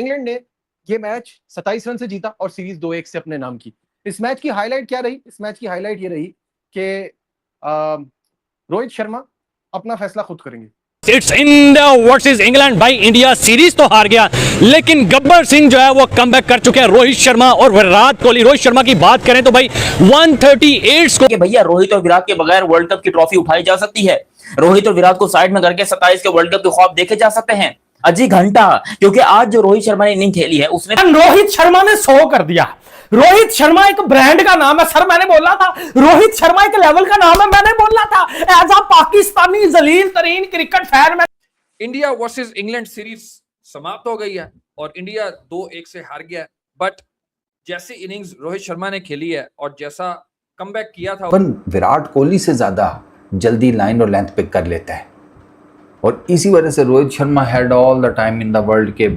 England ने ये match 27 run से जीता और सीरीज 2-1 से अपने नाम की। इस मैच की हाईलाइट क्या रही? इस मैच की हाईलाइट ये रही कि रोहित शर्मा अपना फैसला खुद करेंगे। It's India versus England. भाई इंडिया सीरीज तो हार गया, लेकिन गब्बर सिंह जो है वो कमबैक कर चुके हैं। रोहित शर्मा और विराट कोहली। रोहित शर्मा की बात करें तो भाई 138 कि भैया रोहित और विराट के बगैर वर्ल्ड कप की ट्रॉफी उठाई जा सकती है। रोहित और विराट को साइड में करके 27 के वर्ल्ड कप के ख्वाब देखे जा सकते हैं। अजी घंटा, क्योंकि आज जो रोहित शर्मा ने इनिंग खेली है उसने रोहित शर्मा ने 100 कर दिया। रोहित शर्मा एक ब्रांड का नाम है सर, मैंने बोला था। रोहित शर्मा एक लेवल का नाम है, मैंने बोला था। एज अ पाकिस्तानी जलील तरीन क्रिकेट फैन में इंडिया वर्सेस इंग्लैंड सीरीज समाप्त हो गई है और इंडिया 2-1 से हार गया। बट जैसी इनिंग्स रोहित शर्मा ने खेली है और जैसा कमबैक किया था, विराट कोहली से ज्यादा जल्दी लाइन और लेंथ पिक कर लेता है और इसी वजह से Rohit Sharma had all the time in the world के।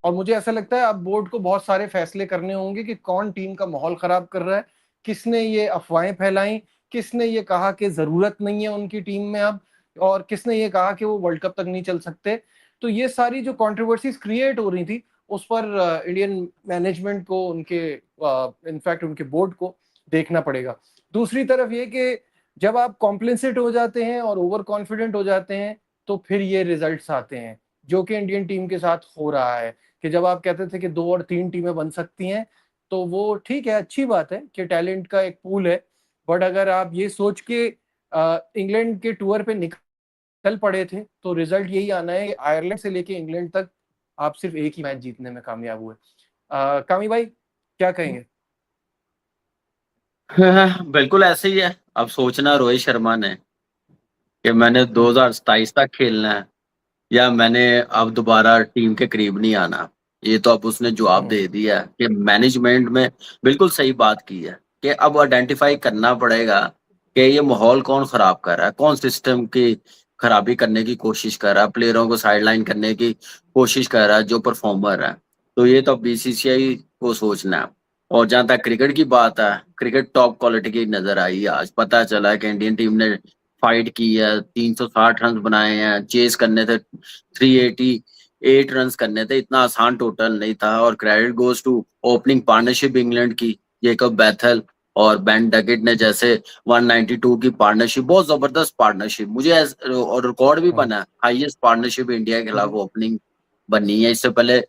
और मुझे ऐसा लगता है अब बोर्ड को बहुत सारे फैसले करने होंगे कि कौन टीम का माहौल खराब कर रहा है, किसने ये अफवाहें फैलाई, किसने ये कहा कि जरूरत नहीं है उनकी टीम में अब, और किसने ये कहा कि वो वर्ल्ड कप तक नहीं चल सकते। तो ये सारी जो कंट्रोवर्सीज क्रिएट हो रही थी उस पर इंडियन मैनेजमेंट को, उनके इनफैक्ट उनके बोर्ड को देखना पड़ेगा। दूसरी तरफ ये कि जब आप कॉम्प्लेंसेट हो जाते हैं और ओवर कॉन्फिडेंट हो जाते हैं तो फिर ये रिजल्ट्स आते हैं, जो कि इंडियन टीम के साथ हो रहा है। कि जब आप कहते थे कि 2 और 3 टीमें बन सकती हैं, तो वो ठीक है, अच्छी बात है कि टैलेंट का एक पूल है। बट अगर आप ये सोच के इंग्लैंड के टूर पे निकल पड़े थे तो रिजल्ट यही आना है। आयरलैंड से लेके इंग्लैंड तक आप सिर्फ एक ही मैच जीतने में कामयाब हुए। कामी भाई क्या कहेंगे? बिल्कुल ऐसे ही है। अब सोचना रोहित शर्मा ने कि मैंने 2027 तक खेलना है या मैंने अब दोबारा टीम के करीब नहीं आना। ये तो अब उसने जवाब दे दिया कि मैनेजमेंट में बिल्कुल सही बात की है कि अब आइडेंटिफाई करना पड़ेगा कि ये माहौल कौन खराब कर रहा है, कौन सिस्टम की खराबी करने की कोशिश कर रहा है, प्लेयरों को साइडलाइन करने की कोशिश कर रहा है जो परफॉर्मर है। तो ये तो बीसीसीआई को सोचना है। और जहां तक क्रिकेट की बात है, क्रिकेट टॉप क्वालिटी की नजर आई। आज पता चला कि इंडियन टीम ने फाइट की है, 360 रन बनाए हैं, चेस करने थे 388 रन करने थे। इतना आसान टोटल नहीं था। और credit goes to opening partnership England की, जेकब बैथल और बेन डकेट ने जैसे 192 की पार्टनरशिप, बहुत जबरदस्त पार्टनरशिप। मुझे और रिकॉर्ड भी बना, हाईएस्ट पार्टनरशिप इंडिया के खिलाफ ओपनिंग बनी है। इससे पहले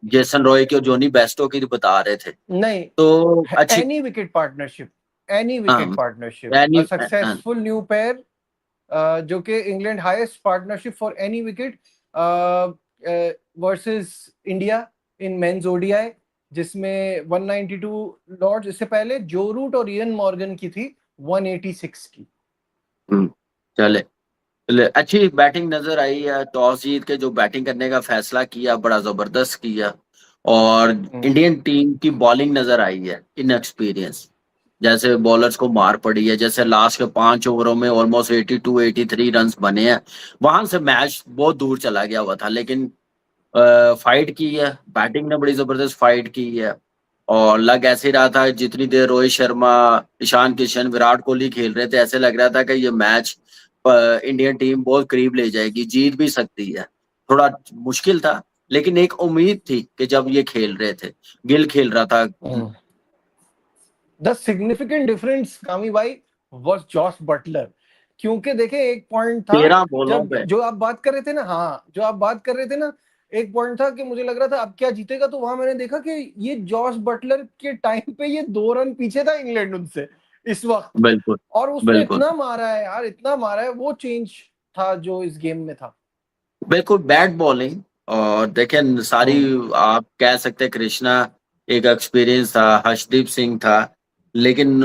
जेसन रॉय की और जोनी बेस्टो की बता रहे थे। नहीं, तो अच्छी एनी विकेट पार्टनरशिप, हाँ, सक्सेसफुल न्यू पेयर, जो कि England highest partnership for any wicket versus India in men's ODI, जिसमें 192 लॉर्ड्स। इससे पहले जो रूट और इयन मॉर्गन की थी 186 की। चले अच्छी बैटिंग नजर आई है। टॉस जीत के जो बैटिंग करने का फैसला किया, बड़ा जबरदस्त किया। और इंडियन टीम की बॉलिंग नजर आई है इनएक्सपीरियंस, जैसे बॉलर्स को मार पड़ी है। जैसे लास्ट के 5 ओवरों में ऑलमोस्ट 82-83 रन बने हैं। वहां से मैच बहुत दूर चला गया हुआ था, लेकिन फाइट की है, बैटिंग ने बड़ी जबरदस्त फाइट की है। और लग ऐसे ही रहा था जितनी देर रोहित शर्मा, ईशान किशन, विराट कोहली खेल रहे थे, ऐसे लग रहा था कि ये मैच इंडियन टीम बहुत करीब ले जाएगी, जीत भी सकती है। थोड़ा मुश्किल था, लेकिन एक उम्मीद थी कि जब ये खेल रहे थे, गिल खेल रहा था। द सिग्निफिकेंट डिफरेंस कामी भाई वाज जॉस बटलर। क्योंकि देखे एक पॉइंट था 13 बॉलों जब पे जो आप बात कर रहे थे ना, जो आप बात कर रहे थे ना, एक पॉइंट था कि मुझे लग रहा था अब क्या जीतेगा, तो वहां मैंने देखा कि ये जॉस बटलर के टाइम पे ये 2 रन पीछे था इंग्लैंड उनसे इस वक्त। बिल्कुल, और उसने बिल्कुल, इतना मारा है यार, इतना मारा है, वो चेंज था जो इस गेम में था। बिल्कुल बैट बॉलिंग। और देखें सारी, आप कह सकते हैं कृष्णा एक एक्सपीरियंस था, हर्षदीप सिंह था, लेकिन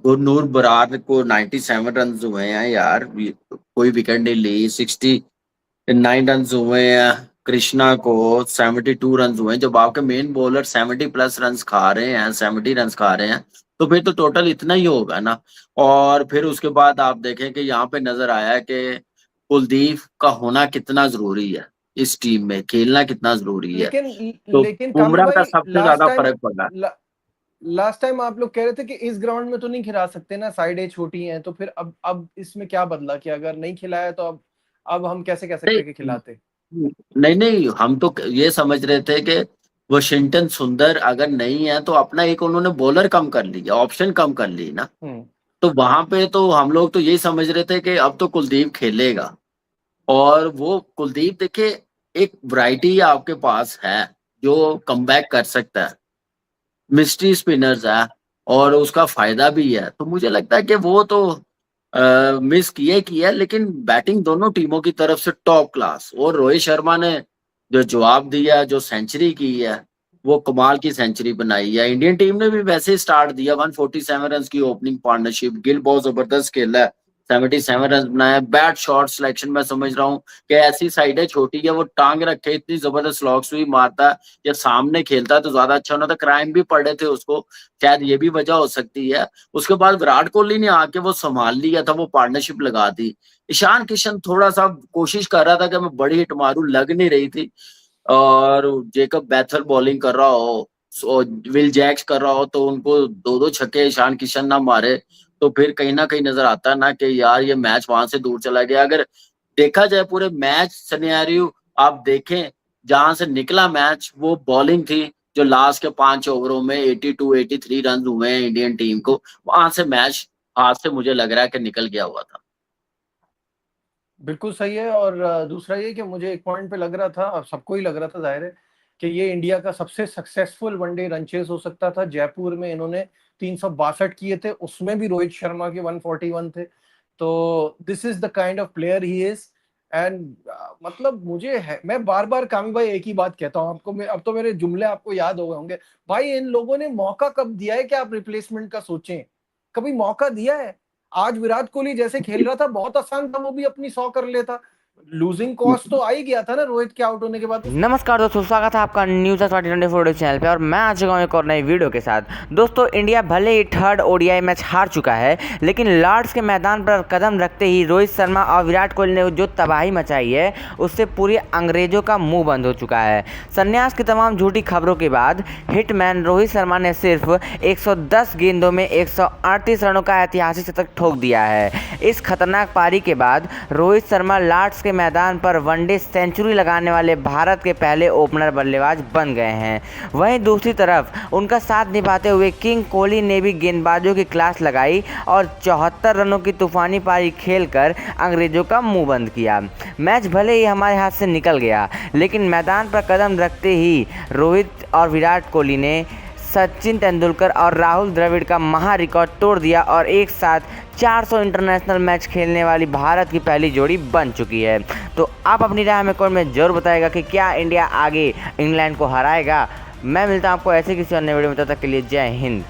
गुरनूर बरार को 97 रन हुए हैं यार, कोई विकेट नहीं ली। 69 रन हुए हैं कृष्णा को, 72 रन हुए हैं। जब आपके मेन बॉलर 70+ रन खा रहे हैं, 70 रन खा रहे हैं, तो फिर तो टोटल इतना ही होगा ना। और फिर उसके बाद आप देखें कि यहाँ पे नजर आया कि कुलदीप का होना कितना जरूरी है, इस टीम में खेलना कितना जरूरी है। तो लेकिन कामी बुमराह का भाई सबसे लास्ट ज्यादा टाइम फर्क पड़ा। लास्ट टाइम आप लोग कह रहे थे कि इस ग्राउंड में तो नहीं खिला सकते ना, साइडें छोटी हैं, तो फिर अब इसमें क्या बदला कि अगर नहीं खिलाया तो अब हम कैसे कह सकते नहीं हैं कि खिलाते? नहीं नहीं, हम तो ये समझ रहे थे कि वॉशिंगटन सुंदर अगर नहीं है तो अपना एक उन्होंने बॉलर कम कर लिया, ऑप्शन कम कर ली ना। तो वहां पे तो हम लोग तो यही समझ रहे थे कि अब तो कुलदीप खेलेगा, और वो कुलदीप देखिए एक वैरायटी आपके पास है जो कमबैक कर सकता है, मिस्ट्री स्पिनर्स है और उसका फायदा भी है। तो मुझे लगता है कि वो तो मिस किया, लेकिन बैटिंग दोनों टीमों की तरफ से टॉप क्लास, और रोहित शर्मा ने जो जवाब दिया, जो सेंचुरी की है, वो कमाल की सेंचुरी बनाई है। इंडियन टीम ने भी वैसे ही स्टार्ट दिया, 147 रन की ओपनिंग पार्टनरशिप, गिल बहुत जबरदस्त खेला है, 77 रन बनाया। बैट शॉट सिलेक्शन मैं समझ रहा हूँ कि ऐसी साइडें छोटी है, वो टांग रखे इतनी जबरदस्त स्लॉग स्वीप मारता है, या सामने खेलता है तो ज्यादा अच्छा होना था। क्राइम भी पड़े थे उसको, शायद ये भी वजह हो सकती है। उसके बाद विराट कोहली ने आके वो संभाल लिया था, वो पार्टनरशिप लगा दी। ईशान किशन थोड़ा सा कोशिश कर रहा था कि मैं बड़ी हिट मारूं, लग नहीं रही थी, और जेकब बैथल बॉलिंग कर रहा हो, विल जैक्स कर रहा हो, तो उनको दो दो छक्के ईशान किशन ना मारे तो फिर कहीं ना कहीं नजर आता है ना कि यार ये मैच वहां से दूर चला गया। अगर देखा जाए पूरे मैच सिनेरियो आप देखें, जहां से निकला मैच वो बॉलिंग थी, जो लास्ट के 5 ओवरों में 82-83 रन हुए हैं इंडियन टीम को, वहां से मैच हाथ से मुझे लग रहा है कि निकल गया हुआ था। बिल्कुल सही है। और दूसरा ये कि मुझे एक पॉइंट पे लग रहा था, और सबको ही लग रहा था जाहिर है, कि ये इंडिया का सबसे सक्सेसफुल वनडे रन चेस हो सकता था। जयपुर में इन्होंने 362 किए थे, उसमें भी रोहित शर्मा के 141 थे। तो this is the kind of player he is. And मतलब मुझे है, मैं बार बार कामी भाई एक ही बात कहता हूँ आपको, अब तो मेरे जुमले आपको याद हो गए होंगे भाई। इन लोगों ने मौका कब दिया है कि आप रिप्लेसमेंट का सोचें? कभी मौका दिया है? आज विराट कोहली जैसे खेल रहा था, बहुत आसान था वो भी अपनी 100 कर लेता। लूजिंग कॉस्ट तो आ ही गया था ना रोहित के आउट होने के बाद। नमस्कार दोस्तों, स्वागत है आपका न्यूज़ 2024 चैनल पे, और मैं आ चुका हूँ एक और नई वीडियो के साथ। दोस्तों, इंडिया भले ही थर्ड ओडीआई मैच हार चुका है, लेकिन लॉर्ड्स के मैदान पर कदम रखते ही रोहित शर्मा और विराट कोहली ने जो तबाही मचाई है, उससे पूरे अंग्रेजों का मुंह बंद हो चुका है। संन्यास की तमाम झूठी खबरों के बाद हिटमैन रोहित शर्मा ने सिर्फ 110 गेंदों में 138 रनों का ऐतिहासिक शतक ठोक दिया है। इस खतरनाक पारी के बाद रोहित शर्मा लॉर्ड्स के मैदान पर वनडे सेंचुरी लगाने वाले भारत के पहले ओपनर बल्लेबाज बन गए हैं। वहीं दूसरी तरफ उनका साथ निभाते हुए किंग कोहली ने भी गेंदबाजों की क्लास लगाई और 74 रनों की तूफानी पारी खेलकर अंग्रेजों का मुंह बंद किया। मैच भले ही हमारे हाथ से निकल गया, लेकिन मैदान पर कदम रखते ही रोहित और विराट कोहली ने सचिन तेंदुलकर और राहुल द्रविड़ का महा रिकॉर्ड तोड़ दिया और एक साथ 400 इंटरनेशनल मैच खेलने वाली भारत की पहली जोड़ी बन चुकी है। तो आप अपनी राय में कमेंट में जरूर बताएगा कि क्या इंडिया आगे इंग्लैंड को हराएगा। मैं मिलता हूं आपको ऐसे किसी अन्य वीडियो में, तब तक के लिए जय हिंद।